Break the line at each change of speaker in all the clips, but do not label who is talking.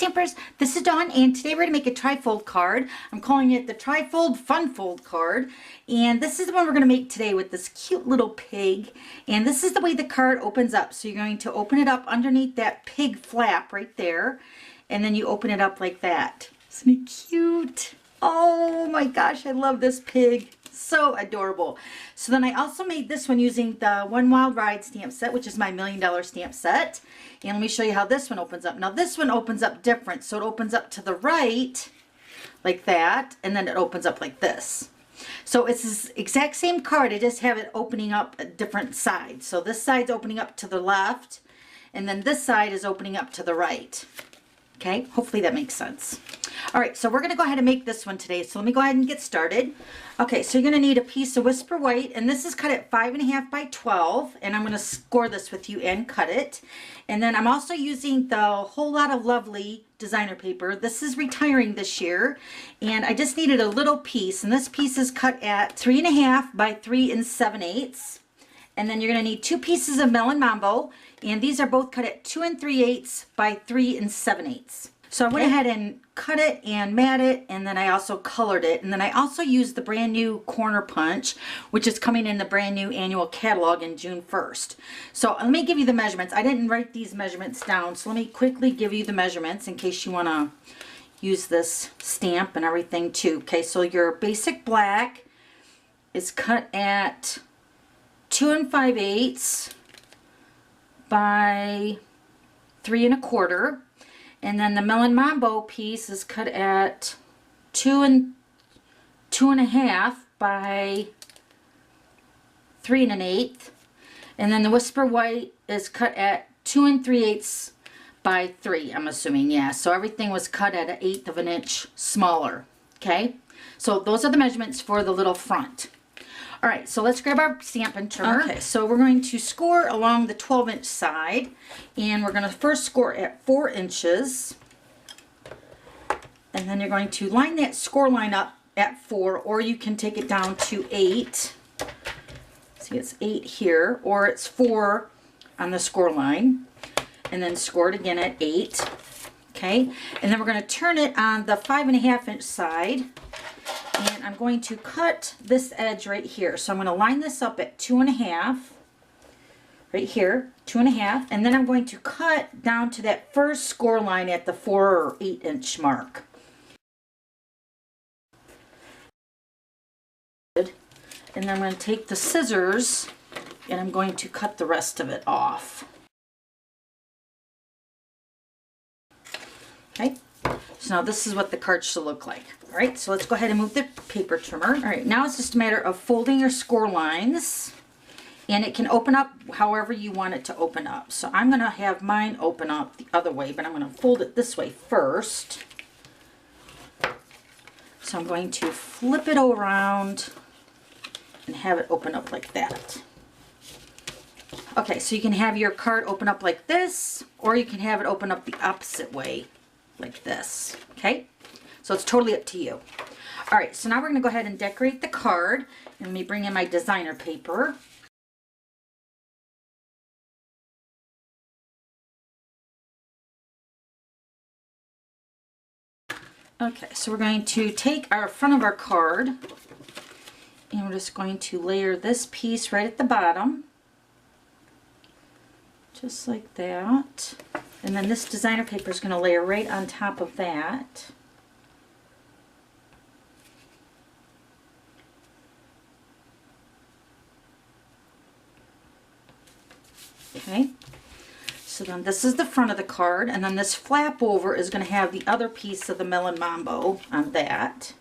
Stampers, this is Dawn, and today we're going to make a trifold card. I'm calling it the Trifold Fun Fold card, and this is the one we're going to make today with this cute little pig. And this is the way the card opens up. So you're going to open it up underneath that pig flap right there, and then you open it up like that. Isn't it cute? Oh my gosh, I love this pig. So adorable. So then I also made this one using the One Wild Ride stamp set, which is my $1 million stamp set. And let me show you how this one opens up. Now this one opens up different. So it opens up to the right like that, and then it opens up like this. So it's this exact same card. I just have it opening up at different sides. So this side's opening up to the left, and then this side is opening up to the right. Okay, hopefully that makes sense. All right, so we're going to go ahead and make this one today. So let me go ahead and get started. Okay, so you're going to need a piece of Whisper White, and this is cut at 5.5 by 12, and I'm going to score this with you and cut it. And then I'm also using the Whole Lot of Lovely designer paper. This is retiring this year, and I just needed a little piece, and this piece is cut at 3.5 by 3 7/8. And then you're going to need 2 pieces of Melon Mambo, and these are both cut at 2 3/8 by 3 7/8. So I went ahead and cut it and mat it, and then I also colored it, and then I also used the brand new corner punch, which is coming in the brand new annual catalog in June 1st. So let me give you the measurements. I didn't write these measurements down, so let me quickly give you the measurements in case you want to use this stamp and everything too. Okay, so your basic black is cut at 2 5/8 by 3 1/4, and then the Melon Mambo piece is cut at 2 1/2 by 3 1/8, and then the Whisper White is cut at 2 3/8 by 3. I'm assuming, yeah. So everything was cut at 1/8 of an inch smaller. Okay, so those are the measurements for the little front. All right, so let's grab our Stampin' trimmer. Okay, so we're going to score along the 12-inch side, and we're going to first score at 4 inches, and then you're going to line that score line up at 4, or you can take it down to 8. See, it's 8 here, or it's 4 on the score line, and then score it again at 8. Okay, and then we're going to turn it on the 5.5-inch side. And I'm going to cut this edge right here. So I'm going to line this up at 2 1/2, right here, 2 1/2, and then I'm going to cut down to that first score line at the 4 or 8-inch mark. And then I'm going to take the scissors and I'm going to cut the rest of it off. Okay. So now this is what the card should look like. All right, so let's go ahead and move the paper trimmer. All right, now it's just a matter of folding your score lines, and it can open up however you want it to open up. So I'm going to have mine open up the other way, but I'm going to fold it this way first. So I'm going to flip it around and have it open up like that. Okay, so you can have your card open up like this, or you can have it open up the opposite way, like this. Okay, so it's totally up to you. All right, so now we're going to go ahead and decorate the card. And let me bring in my designer paper. Okay, so we're going to take our front of our card, and we're just going to layer this piece right at the bottom, just like that. And then this designer paper is going to layer right on top of that. Okay, so then this is the front of the card, and then this flap over is going to have the other piece of the Melon Mambo on that.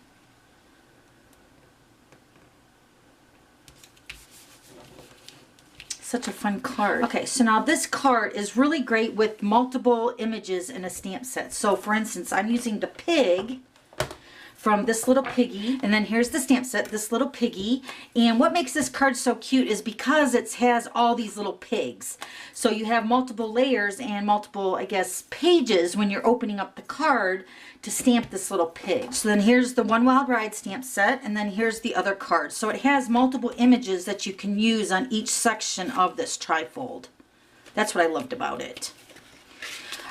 Such a fun card. Okay, so now this card is really great with multiple images in a stamp set. So for instance, I'm using the pig from this little piggy, and then here's the stamp set, this little piggy. And what makes this card so cute is because it has all these little pigs. So you have multiple layers and multiple, I guess, pages when you're opening up the card to stamp this little pig. So then here's the One Wild Ride stamp set, and then here's the other card. So it has multiple images that you can use on each section of this trifold. That's what I loved about it.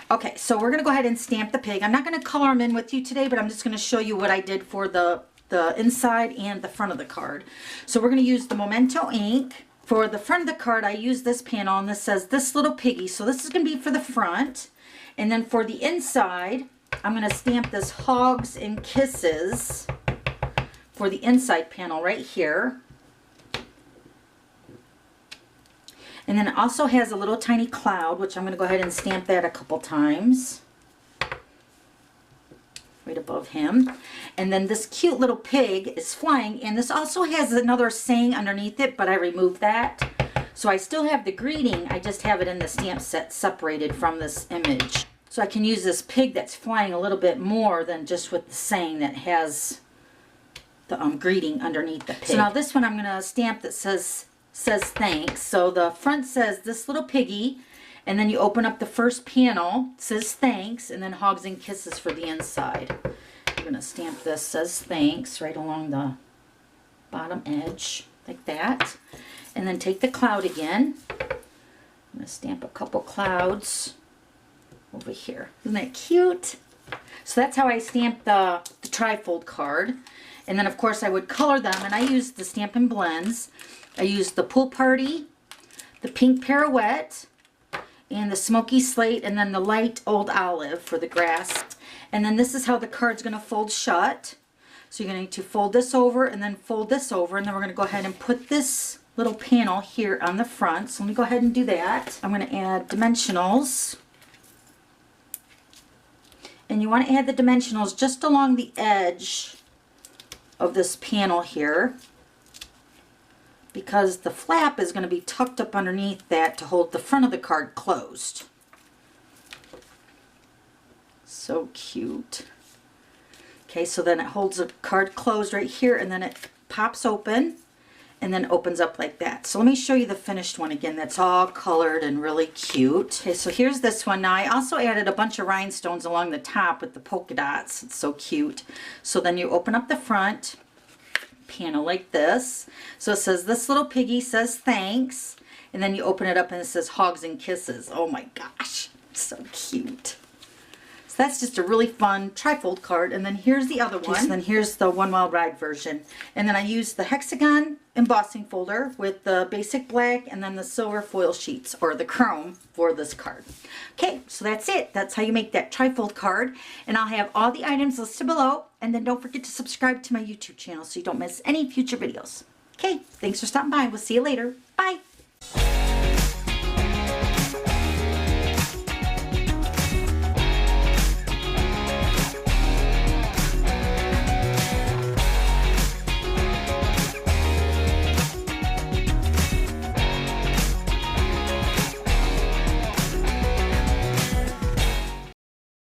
Okay, so we're going to go ahead and stamp the pig. I'm not going to color them in with you today, but I'm just going to show you what I did for the inside and the front of the card. So we're going to use the Memento ink. For the front of the card, I use this panel, and this says This Little Piggy. So this is going to be for the front. And then for the inside, I'm going to stamp this Hogs and Kisses for the inside panel right here. And then it also has a little tiny cloud, which I'm going to go ahead and stamp that a couple times. Right above him. And then this cute little pig is flying, and this also has another saying underneath it, but I removed that. So I still have the greeting, I just have it in the stamp set separated from this image. So I can use this pig that's flying a little bit more than just with the saying that has the greeting underneath the pig. So now this one I'm going to stamp that says thanks. So the front says This Little Piggy, and then you open up the first panel, it says thanks, and then Hogs and Kisses for the inside. I'm going to stamp this says thanks right along the bottom edge like that. And then take the cloud again. I'm going to stamp a couple clouds over here. Isn't that cute? So that's how I stamped the trifold card. And then of course I would color them, and I used the Stampin' Blends. I used the Pool Party, the Pink Pirouette, and the Smoky Slate, and then the Light Old Olive for the grass. And then this is how the card's going to fold shut. So you're going to fold this over and then fold this over, and then we're going to go ahead and put this little panel here on the front. So let me go ahead and do that. I'm going to add dimensionals. And you want to add the dimensionals just along the edge of this panel here, because the flap is going to be tucked up underneath that to hold the front of the card closed. So cute. Okay, so then it holds the card closed right here, and then it pops open and then opens up like that. So let me show you the finished one again. That's all colored and really cute. Okay, so here's this one. Now I also added a bunch of rhinestones along the top with the polka dots. It's so cute. So then you open up the front panel like this. So it says This Little Piggy says thanks, and then you open it up and it says Hogs and Kisses. Oh my gosh, so cute. So that's just a really fun trifold card. And then here's the other one. So then here's the One Wild Ride version. And then I used the hexagon embossing folder with the basic black and then the silver foil sheets, or the chrome, for this card. Okay, so that's it. That's how you make that trifold card. And I'll have all the items listed below. And then don't forget to subscribe to my YouTube channel so you don't miss any future videos. Okay, thanks for stopping by. We'll see you later. Bye.